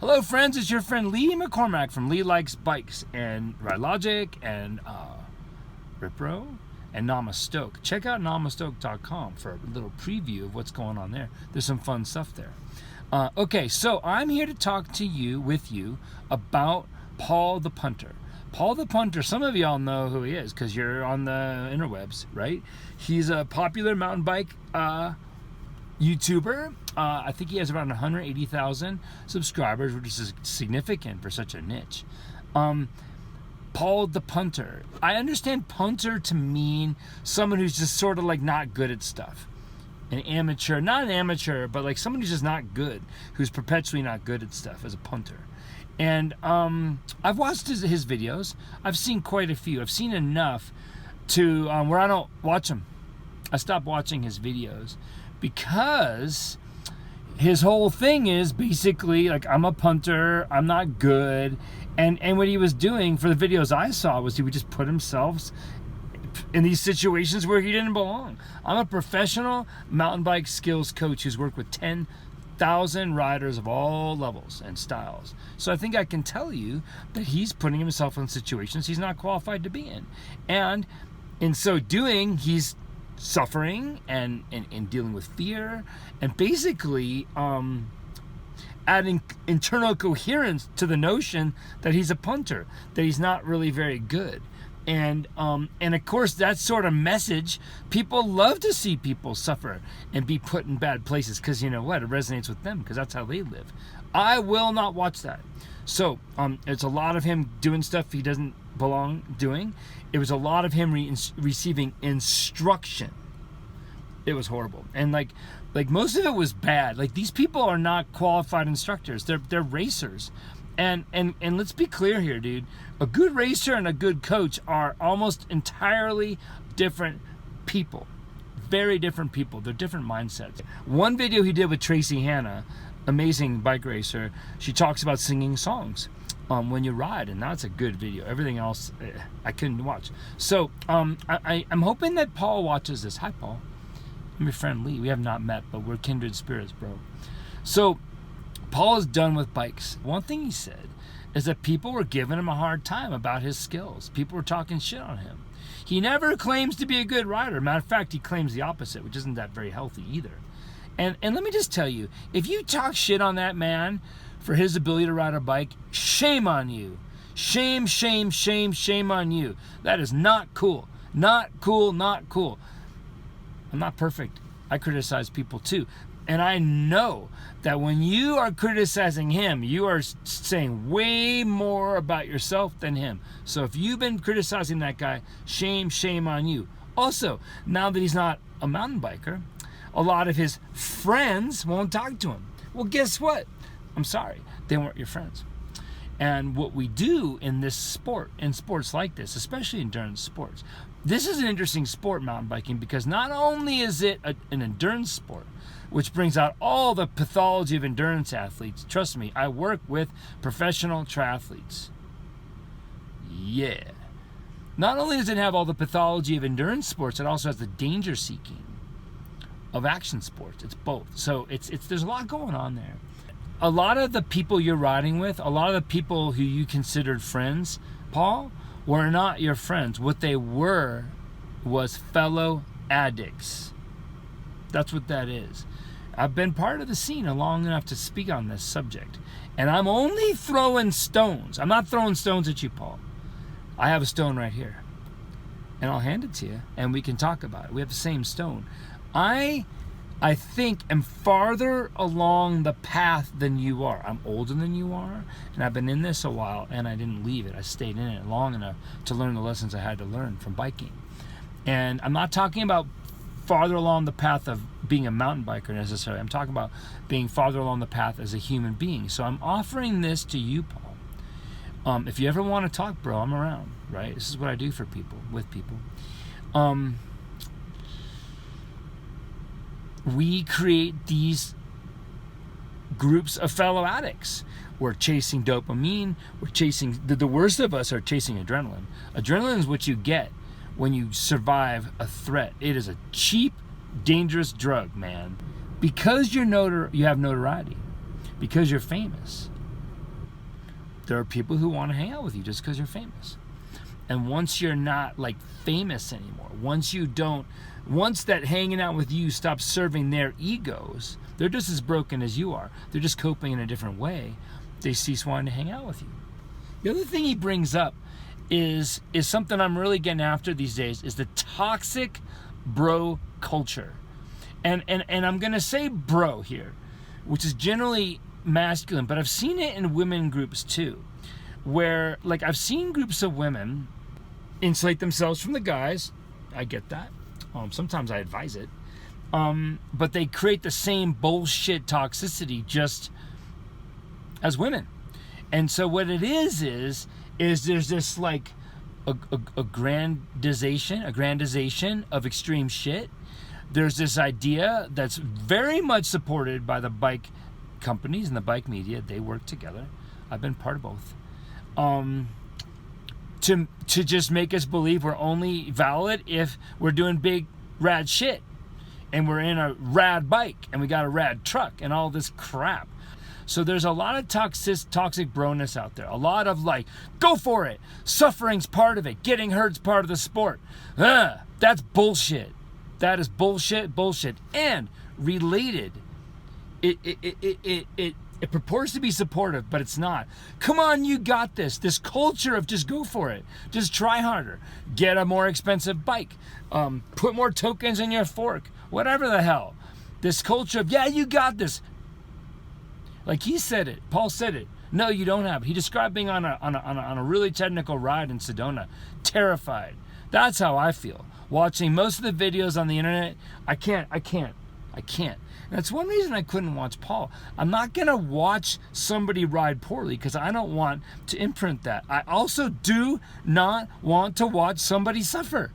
Hello friends, it's your friend Lee McCormack from Lee Likes Bikes and RideLogic and Ripro and Namastoke. Check out namastoke.com for a little preview of what's going on there. There's some fun stuff there. Okay, so I'm here to talk with you about Paul the Punter. Paul the Punter, some of y'all know who he is because you're on the interwebs, right? He's a popular mountain bike YouTuber. I think he has around 180,000 subscribers, which is significant for such a niche. Paul the Punter. I understand punter to mean someone who's just sort of like not good at stuff. An amateur, not an amateur, but like someone who's just not good, who's perpetually not good at stuff as a punter. And I've watched his videos. I've seen quite a few. I've seen enough to where I don't watch them. I stopped watching his videos because his whole thing is basically like, I'm a punter, I'm not good. And what he was doing for the videos I saw was he would just put himself in these situations where he didn't belong. I'm a professional mountain bike skills coach who's worked with 10,000 riders of all levels and styles. So I think I can tell you that he's putting himself in situations he's not qualified to be in. And in so doing, he's suffering and dealing with fear and basically adding internal coherence to the notion that he's a punter, that he's not really very good. And of course, that sort of message, people love to see people suffer and be put in bad places because you know what? It resonates with them because that's how they live. I will not watch that. So it's a lot of him doing stuff he doesn't belong doing. It was a lot of him receiving instruction. It was horrible. And like most of it was bad. Like these people are not qualified instructors. They're racers. And let's be clear here, dude. A good racer and a good coach are almost entirely different people. Very different people. They're different mindsets. One video he did with Tracy Hanna, amazing bike racer, she talks about singing songs when you ride, and that's a good video. Everything else, I couldn't watch. So I'm hoping that Paul watches this. Hi, Paul. I'm your friend Lee. We have not met, but we're kindred spirits, bro. So Paul is done with bikes. One thing he said is that people were giving him a hard time about his skills. People were talking shit on him. He never claims to be a good rider. Matter of fact, he claims the opposite, which isn't that very healthy either. And let me just tell you, if you talk shit on that man for his ability to ride a bike, shame on you. Shame, shame, shame, shame on you. That is not cool. Not cool, not cool. I'm not perfect. I criticize people too. And I know that when you are criticizing him, you are saying way more about yourself than him. So if you've been criticizing that guy, shame, shame on you. Also, now that he's not a mountain biker, a lot of his friends won't talk to him. Well, guess what? I'm sorry, they weren't your friends. And what we do in this sport, in sports like this, especially endurance sports, this is an interesting sport, mountain biking, because not only is it an endurance sport, which brings out all the pathology of endurance athletes. Trust me, I work with professional triathletes. Yeah. Not only does it have all the pathology of endurance sports, it also has the danger seeking of action sports. It's both. So it's there's a lot going on there. A lot of the people you're riding with, a lot of the people who you considered friends, Paul, were not your friends. What they were was fellow addicts. That's what that is. I've been part of the scene long enough to speak on this subject. And I'm only throwing stones. I'm not throwing stones at you, Paul. I have a stone right here. And I'll hand it to you, and we can talk about it. We have the same stone. I think am farther along the path than you are. I'm older than you are, and I've been in this a while, and I didn't leave it. I stayed in it long enough to learn the lessons I had to learn from biking. And I'm not talking about farther along the path of being a mountain biker necessarily. I'm talking about being farther along the path as a human being. So I'm offering this to you, Paul. If you ever want to talk, bro, I'm around, right? This is what I do for people, with people. We create these groups of fellow addicts. We're chasing dopamine. We're chasing, the worst of us are chasing adrenaline. Adrenaline is what you get when you survive a threat. It is a cheap, dangerous drug, man. Because you have notoriety, because you're famous, there are people who want to hang out with you just because you're famous. And once you're not like famous anymore, once that hanging out with you stops serving their egos, they're just as broken as you are. They're just coping in a different way. They cease wanting to hang out with you. The other thing he brings up is something I'm really getting after these days, is the toxic bro culture. And I'm going to say bro here, which is generally masculine, but I've seen it in women groups too, where like I've seen groups of women insulate themselves from the guys. I get that. Sometimes I advise it. But they create the same bullshit toxicity just as women. And so what it is there's this like a grandization of extreme shit. There's this idea that's very much supported by the bike companies and the bike media. They work together. I've been part of both. To just make us believe we're only valid if we're doing big rad shit and we're in a rad bike and we got a rad truck and all this crap. So there's a lot of toxic broness out there. A lot of like, go for it. Suffering's part of it. Getting hurt's part of the sport. That's bullshit. That is bullshit. And related, it purports to be supportive, but it's not. Come on, you got this. This culture of just go for it. Just try harder. Get a more expensive bike. Put more tokens in your fork. Whatever the hell. This culture of, yeah, you got this. Like he said it. Paul said it. No, you don't have it. He described being on a really technical ride in Sedona. Terrified. That's how I feel. Watching most of the videos on the internet, I can't. That's one reason I couldn't watch Paul. I'm not going to watch somebody ride poorly because I don't want to imprint that. I also do not want to watch somebody suffer.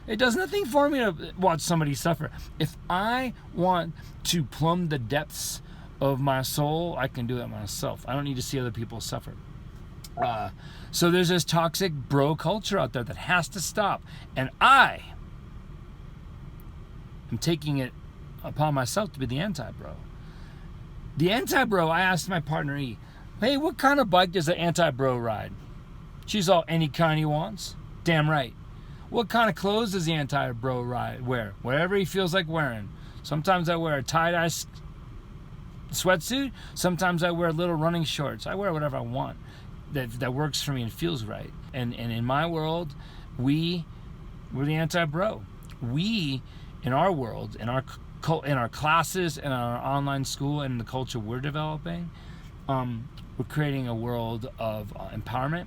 It does nothing for me to watch somebody suffer. If I want to plumb the depths of my soul, I can do it myself. I don't need to see other people suffer. So there's this toxic bro culture out there that has to stop. And I am taking it upon myself to be the anti-bro. The anti-bro, I asked my partner E, hey, what kind of bike does the anti-bro ride? She's all, any kind he wants. Damn right. What kind of clothes does the anti-bro wear? Whatever he feels like wearing. Sometimes I wear a tie-dye sweatsuit. Sometimes I wear little running shorts. I wear whatever I want that works for me and feels right. And in my world, we're the anti-bro. We, in our world, in our classes and our online school and the culture we're developing, we're creating a world of empowerment.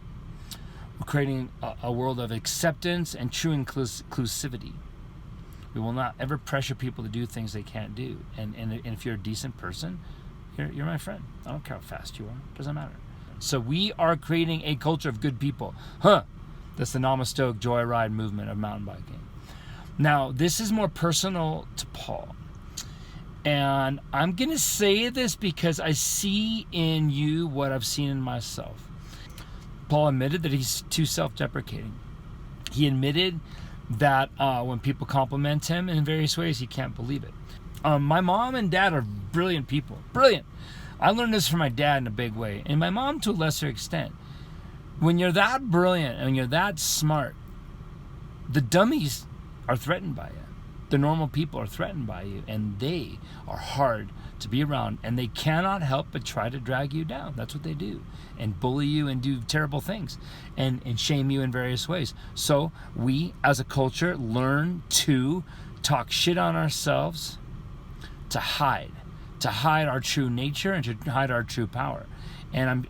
We're creating a world of acceptance and true inclusivity. We will not ever pressure people to do things they can't do. And if you're a decent person, you're my friend. I don't care how fast you are. It doesn't matter. So we are creating a culture of good people. That's the Namastoke Joyride movement of mountain biking. Now, this is more personal to Paul. And I'm going to say this because I see in you what I've seen in myself. Paul admitted that he's too self-deprecating. He admitted that when people compliment him in various ways, he can't believe it. My mom and dad are brilliant people. Brilliant. I learned this from my dad in a big way, and my mom to a lesser extent. When you're that brilliant and you're that smart, the dummies are threatened by you. The normal people are threatened by you, and they are hard to be around, and they cannot help but try to drag you down. That's what they do, and bully you and do terrible things and shame you in various ways. So we as a culture learn to talk shit on ourselves, to hide our true nature and to hide our true power. And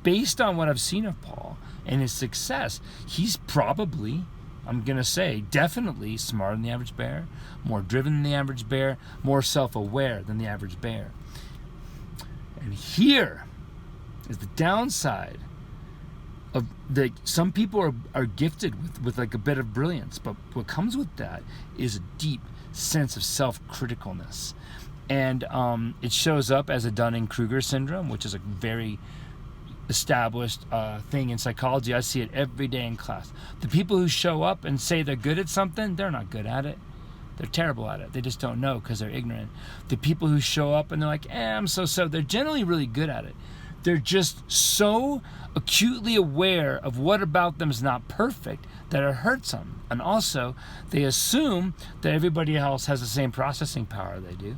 based on what I've seen of Paul and his success, he's probably, I'm going to say, definitely smarter than the average bear, more driven than the average bear, more self-aware than the average bear. And here is the downside of some people are gifted with like a bit of brilliance, but what comes with that is a deep sense of self-criticalness. And it shows up as a Dunning-Kruger syndrome, which is a very established thing in psychology. I see it every day in class. The people who show up and say they're good at something, they're not good at it. They're terrible at it. They just don't know because they're ignorant. The people who show up and they're like, I'm so-so, they're generally really good at it. They're just so acutely aware of what about them is not perfect that it hurts them. And also, they assume that everybody else has the same processing power they do,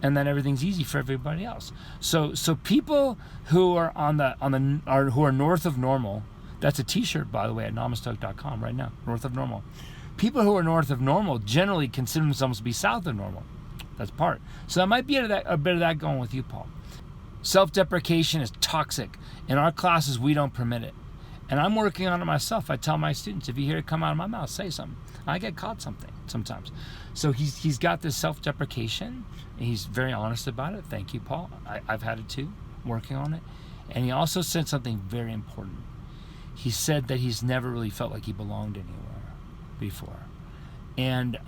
and that everything's easy for everybody else. So people who are who are north of normal, that's a T-shirt, by the way, at namastoic.com right now. North of normal. People who are north of normal generally consider themselves to be south of normal. That's part. So that might be a bit of that going with you, Paul. Self-deprecation is toxic. In our classes, we don't permit it. And I'm working on it myself. I tell my students, if you hear it come out of my mouth, say something. I get caught something sometimes. So he's got this self-deprecation, and he's very honest about it. Thank you, Paul. I've had it too, working on it. And he also said something very important. He said that he's never really felt like he belonged anywhere before. And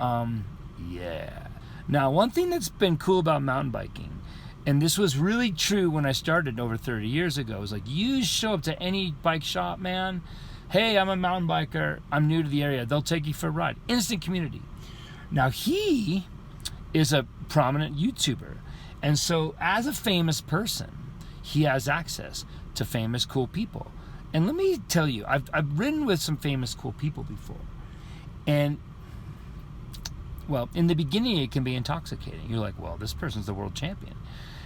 yeah. Now, one thing that's been cool about mountain biking, and this was really true when I started over 30 years ago, was like, you show up to any bike shop, man. Hey, I'm a mountain biker. I'm new to the area. They'll take you for a ride. Instant community. Now, he is a prominent YouTuber. And so as a famous person, he has access to famous, cool people. And let me tell you, I've ridden with some famous, cool people before. And, well, in the beginning, it can be intoxicating. You're like, well, this person's the world champion.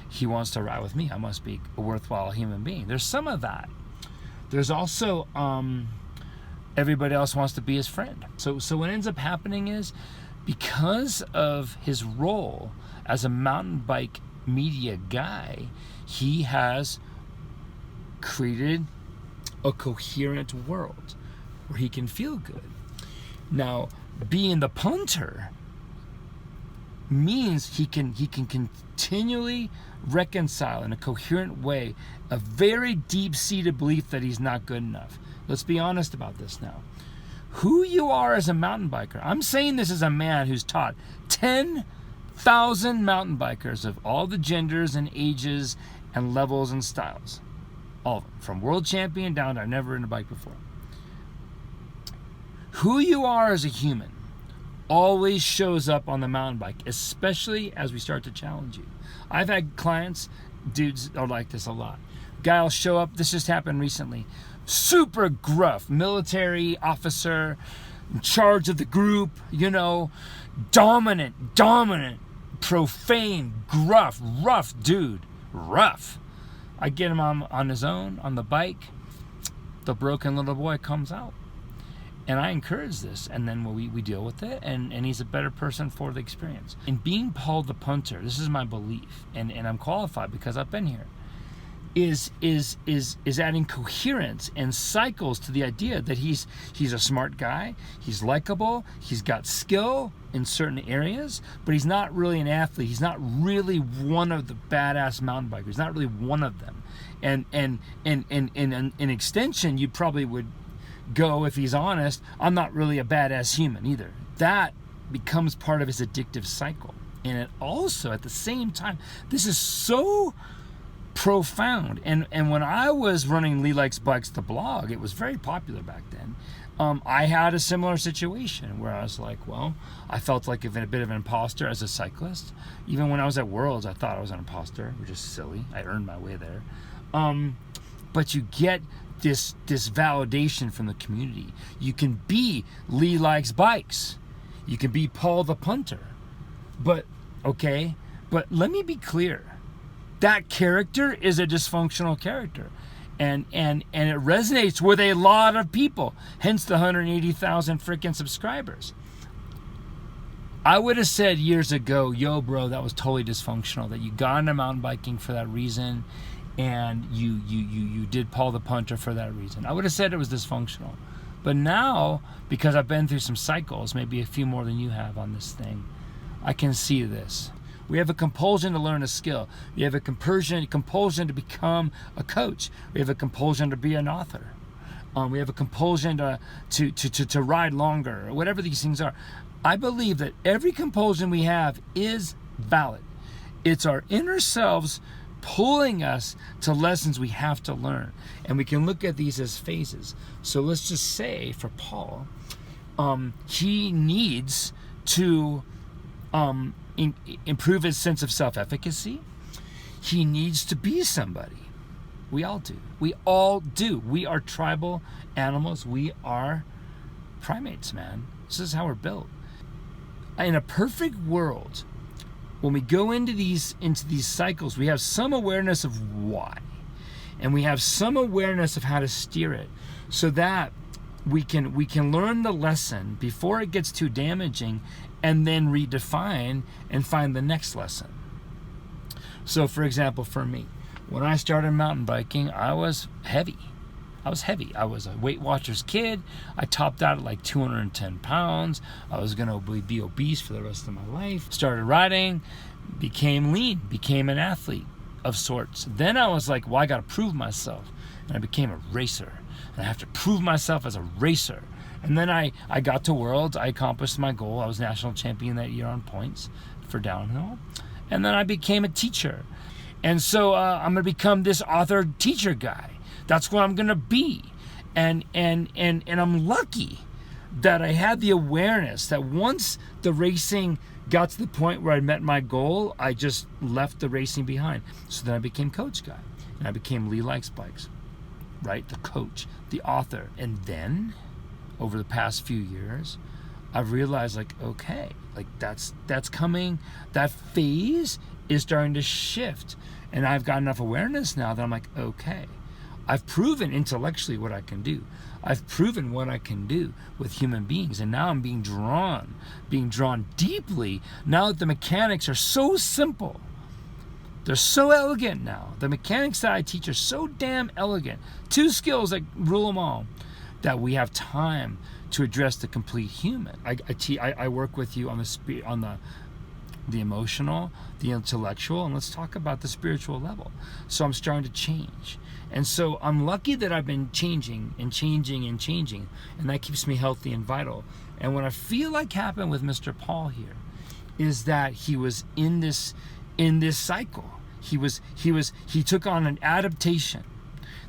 He wants to ride with me. I must be a worthwhile human being. There's some of that. There's also everybody else wants to be his friend. So what ends up happening is, because of his role as a mountain bike media guy, he has created a coherent world where he can feel good. Now, being the punter means he can continually reconcile in a coherent way a very deep-seated belief that he's not good enough. Let's be honest about this now. Who you are as a mountain biker, I'm saying this as a man who's taught 10,000 mountain bikers of all the genders and ages and levels and styles. All of them, from world champion down to I've never ridden a bike before. Who you are as a human always shows up on the mountain bike, especially as we start to challenge you. I've had clients, dudes are like this a lot. Guy will show up, this just happened recently, super gruff, military officer, in charge of the group, dominant, profane, gruff, rough dude, rough. I get him on his own, on the bike, the broken little boy comes out. And I encourage this, and then we deal with it, and he's a better person for the experience. In being Paul the punter, this is my belief, and I'm qualified because I've been here, is adding coherence and cycles to the idea that he's a smart guy, he's likable, he's got skill in certain areas, but he's not really an athlete. He's not really one of the badass mountain bikers. He's not really one of them. And in extension, you probably would go, if he's honest, I'm not really a badass human either. That becomes part of his addictive cycle. And it also, at the same time, this is so profound. And when I was running Lee Likes Bikes, the blog, it was very popular back then. I had a similar situation where I was like, well, I felt like a bit of an imposter as a cyclist. Even when I was at Worlds, I thought I was an imposter, which is silly. I earned my way there. But you get this validation from the community. You can be Lee Likes Bikes. You can be Paul the punter. But let me be clear. That character is a dysfunctional character. And it resonates with a lot of people. Hence the 180,000 freaking subscribers. I would have said years ago, yo bro, that was totally dysfunctional. That you got into mountain biking for that reason. And you did Paul the punter for that reason. I would have said it was dysfunctional. But now, because I've been through some cycles, maybe a few more than you have on this thing, I can see this. We have a compulsion to learn a skill. We have a compulsion to become a coach. We have a compulsion to be an author. We have a compulsion to ride longer, or whatever these things are. I believe that every compulsion we have is valid. It's our inner selves pulling us to lessons we have to learn. And we can look at these as phases. So let's just say for Paul, he needs to improve his sense of self-efficacy. He needs to be somebody. We all do. We all do. We are tribal animals. We are primates, man. This is how we're built. In a perfect world, when we go into these cycles, we have some awareness of why, and we have some awareness of how to steer it, so that we can learn the lesson before it gets too damaging, and then redefine and find the next lesson. So, for example, for me, when I started mountain biking, I was heavy. I was a Weight Watchers kid. I topped out at like 210 pounds. I was going to be obese for the rest of my life. Started riding, became lean, became an athlete of sorts. Then I was like, well, I got to prove myself. And I became a racer. And I have to prove myself as a racer. And then I got to Worlds. I accomplished my goal. I was national champion that year on points for downhill. And then I became a teacher. And so I'm going to become this author teacher guy. That's what I'm going to be. And I'm lucky that I had the awareness that once the racing got to the point where I met my goal, I just left the racing behind. So then I became coach guy. And I became Lee Likes Bikes, right? The coach, the author. And then, over the past few years, I've realized, like, okay, like that's coming. That phase is starting to shift. And I've got enough awareness now that I'm like, okay, I've proven intellectually what I can do. I've proven what I can do with human beings. And now I'm being drawn deeply. Now that the mechanics are so simple. They're so elegant now. The mechanics that I teach are so damn elegant. 2 skills that rule them all. That we have time to address the complete human. I work with you on the emotional, the intellectual, and let's talk about the spiritual level. So I'm starting to change. And so I'm lucky that I've been changing, and that keeps me healthy and vital. And what I feel like happened with Mr. Paul here is that he was in this cycle. He took on an adaptation.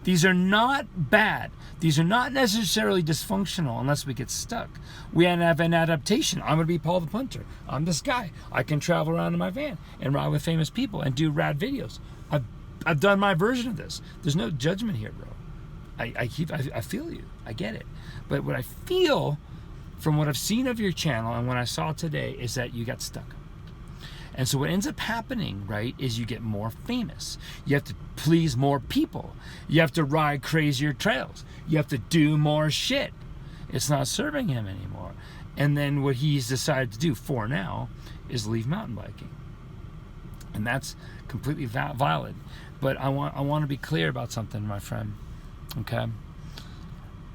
These are not bad. These are not necessarily dysfunctional unless we get stuck. We have an adaptation. I'm going to be Paul the Punter. I'm this guy. I can travel around in my van and ride with famous people and do rad videos. I've done my version of this. There's no judgment here, bro. I feel you. I get it. But what I feel from what I've seen of your channel and what I saw today is that you got stuck. And so what ends up happening, right, is you get more famous. You have to please more people. You have to ride crazier trails. You have to do more shit. It's not serving him anymore. And then what he's decided to do for now is leave mountain biking. And that's completely valid. But I want to be clear about something, my friend. Okay?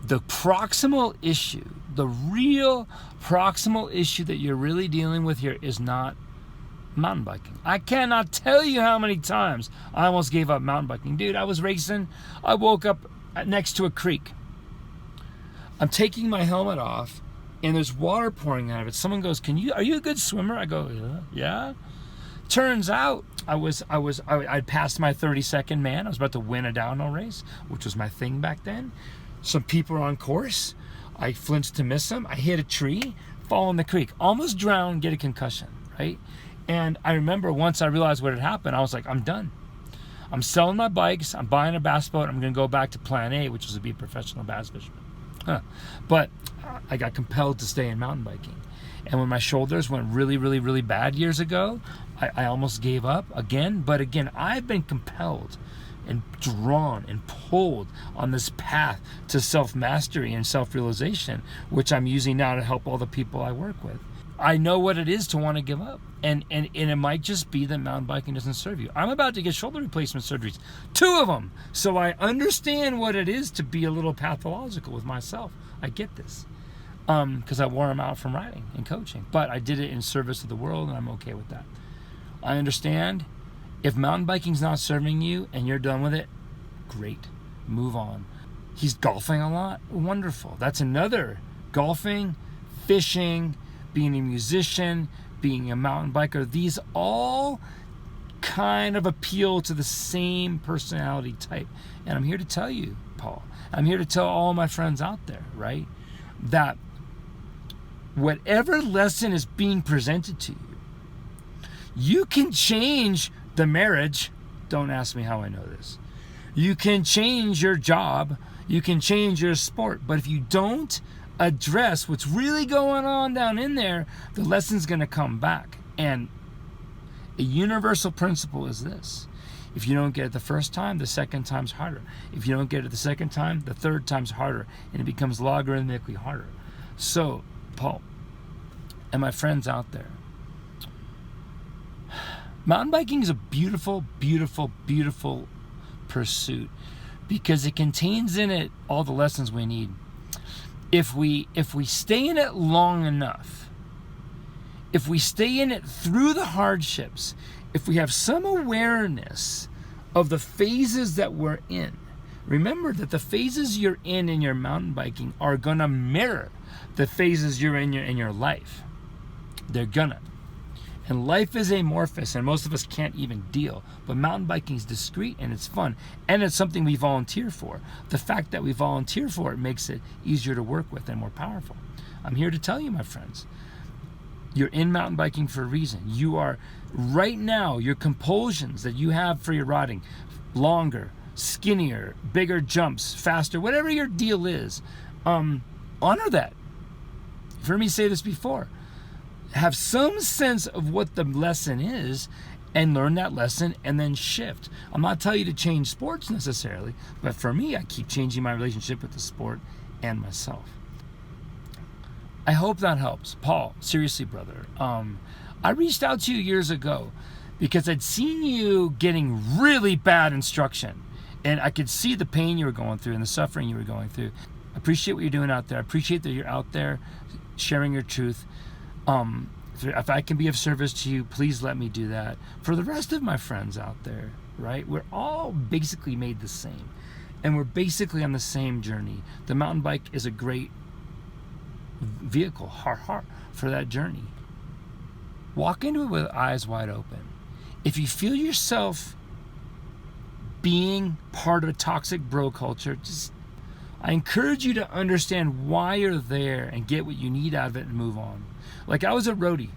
The proximal issue, the real proximal issue that you're really dealing with here is not mountain biking. I cannot tell you how many times I almost gave up mountain biking. Dude, I was racing. I woke up next to a creek. I'm taking my helmet off and there's water pouring out of it. Someone goes, are you a good swimmer? I go, yeah. Turns out I'd passed my 30-second man. I was about to win a downhill race, which was my thing back then. Some people are on course. I flinched to miss them. I hit a tree, fall in the creek, almost drown, get a concussion, right? And I remember once I realized what had happened, I was like, I'm done. I'm selling my bikes. I'm buying a bass boat. I'm going to go back to plan A, which was to be a professional bass fisherman. But I got compelled to stay in mountain biking. And when my shoulders went really, really, really bad years ago, I almost gave up again. But again, I've been compelled and drawn and pulled on this path to self-mastery and self-realization, which I'm using now to help all the people I work with. I know what it is to want to give up. And it might just be that mountain biking doesn't serve you. I'm about to get shoulder replacement surgeries, 2 of them. So I understand what it is to be a little pathological with myself. I get this. Because I wore them out from riding and coaching. But I did it in service of the world, and I'm okay with that. I understand. If mountain biking's not serving you and you're done with it, great. Move on. He's golfing a lot. Wonderful. That's another. Golfing, fishing, being a musician, being a mountain biker. These all kind of appeal to the same personality type. And I'm here to tell you, Paul, I'm here to tell all my friends out there, right, that whatever lesson is being presented to you, you can change the marriage. Don't ask me how I know this. You can change your job, you can change your sport, but if you don't address what's really going on down in there, the lesson's going to come back. And a universal principle is this: if you don't get it the first time, the second time's harder. If you don't get it the second time, the third time's harder, and it becomes logarithmically harder. So, Paul and my friends out there, mountain biking is a beautiful, beautiful, beautiful pursuit because it contains in it all the lessons we need. If we stay in it long enough, if we stay in it through the hardships, if we have some awareness of the phases that we're in, remember that the phases you're in your mountain biking are gonna mirror the phases you're in your life. They're gonna. And life is amorphous, and most of us can't even deal. But mountain biking is discreet, and it's fun, and it's something we volunteer for. The fact that we volunteer for it makes it easier to work with and more powerful. I'm here to tell you, my friends, you're in mountain biking for a reason. You are, right now, your compulsions that you have for your riding, longer, skinnier, bigger jumps, faster, whatever your deal is, honor that. You've heard me say this before. Have some sense of what the lesson is and learn that lesson and then shift. I'm not telling you to change sports necessarily, but for me, I keep changing my relationship with the sport and myself. I hope that helps. Paul, seriously, brother, I reached out to you years ago because I'd seen you getting really bad instruction, and I could see the pain you were going through and the suffering you were going through. I appreciate what you're doing out there. I appreciate that you're out there sharing your truth. If I can be of service to you, please let me do that. For the rest of my friends out there, right? We're all basically made the same, and we're basically on the same journey. The mountain bike is a great vehicle, for that journey. Walk into it with eyes wide open. If you feel yourself being part of a toxic bro culture, I encourage you to understand why you're there and get what you need out of it and move on. Like, I was a roadie,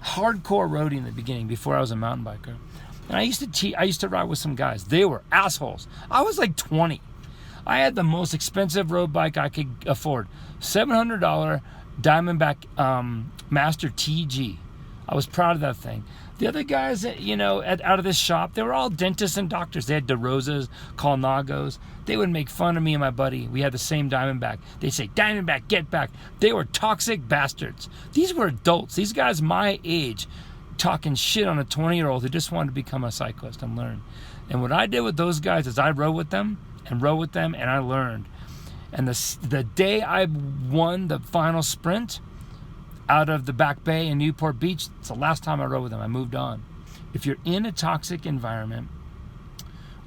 hardcore roadie in the beginning before I was a mountain biker. And I used to ride with some guys. They were assholes. I was like 20. I had the most expensive road bike I could afford. $700 Diamondback Master TG. I was proud of that thing. The other guys, out of this shop, they were all dentists and doctors. They had DeRosas, Colnagos. They would make fun of me and my buddy. We had the same Diamondback. They'd say, "Diamondback, get back." They were toxic bastards. These were adults. These guys my age talking shit on a 20-year-old who just wanted to become a cyclist and learn. And what I did with those guys is I rode with them, and I learned. And the day I won the final sprint out of the Back Bay in Newport Beach, it's the last time I rode with them. I moved on. If you're in a toxic environment,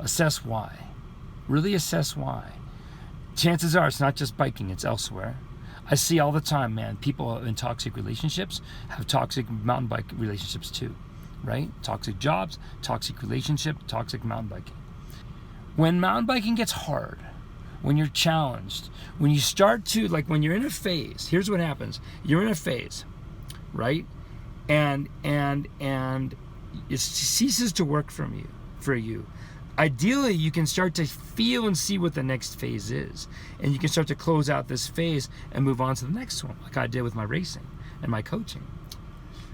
assess why. Really assess why. Chances are it's not just biking, it's elsewhere. I see all the time, man, people in toxic relationships have toxic mountain bike relationships too, right? Toxic jobs, toxic relationship, toxic mountain biking. When mountain biking gets hard, when you're challenged, when you start to, like when you're in a phase, here's what happens. You're in a phase, right? And it ceases to work for you. Ideally, you can start to feel and see what the next phase is. And you can start to close out this phase and move on to the next one, like I did with my racing and my coaching.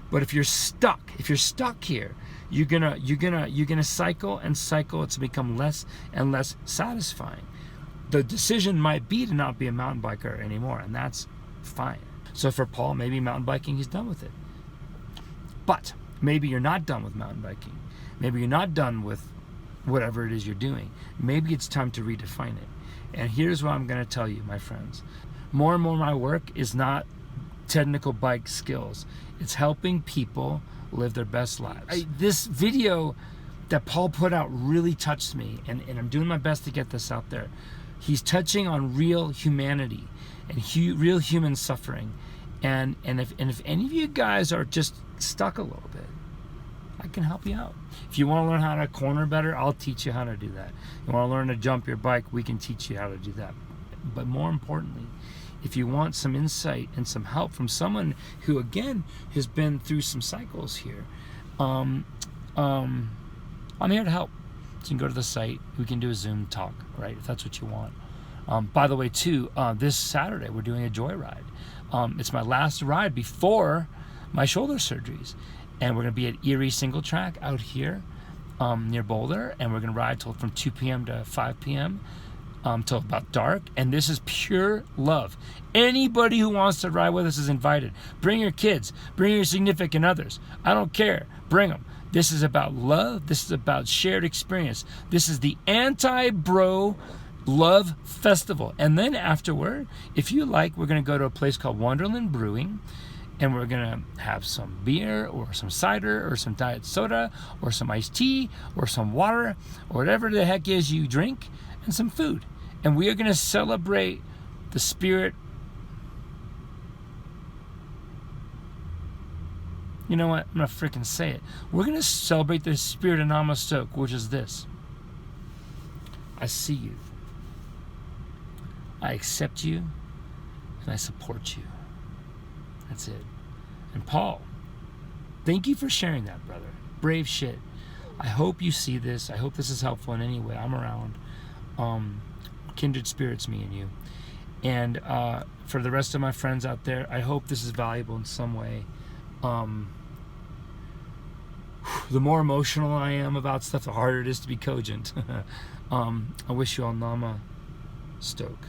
But if you're stuck here, you're gonna cycle and cycle. It's become less and less satisfying. The decision might be to not be a mountain biker anymore, and that's fine. So for Paul, maybe mountain biking, he's done with it. But maybe you're not done with mountain biking. Maybe you're not done with whatever it is you're doing. Maybe it's time to redefine it. And here's what I'm going to tell you, my friends. More and more my work is not technical bike skills. It's helping people live their best lives. This video that Paul put out really touched me, and I'm doing my best to get this out there. He's touching on real humanity and real human suffering. And if any of you guys are just stuck a little bit, I can help you out. If you want to learn how to corner better, I'll teach you how to do that. You want to learn to jump your bike, we can teach you how to do that. But more importantly, if you want some insight and some help from someone who, again, has been through some cycles here, I'm here to help. you can go to the site. We can do a Zoom talk, right, if that's what you want. By the way, too, this Saturday we're doing a joyride. It's my last ride before my shoulder surgeries, and we're going to be at Erie Single Track out here near Boulder, and we're going to ride from 2 p.m. to 5 p.m. Till about dark, and this is pure love. Anybody who wants to ride with us is invited. Bring your kids, bring your significant others. I don't care. Bring them. This is about love. This is about shared experience. This is the anti-bro love festival. And then afterward, if you like, we're going to go to a place called Wonderland Brewing, and we're going to have some beer or some cider or some diet soda or some iced tea or some water or whatever the heck is you drink, and some food. And we are going to celebrate the spirit. You know what? I'm going to freaking say it. We're going to celebrate the spirit of Namaste, which is this. I see you. I accept you. And I support you. That's it. And Paul, thank you for sharing that, brother. Brave shit. I hope you see this. I hope this is helpful in any way. I'm around. Kindred spirits, me and you. And for the rest of my friends out there, I hope this is valuable in some way. The more emotional I am about stuff, the harder it is to be cogent. I wish you all Nama Stoke.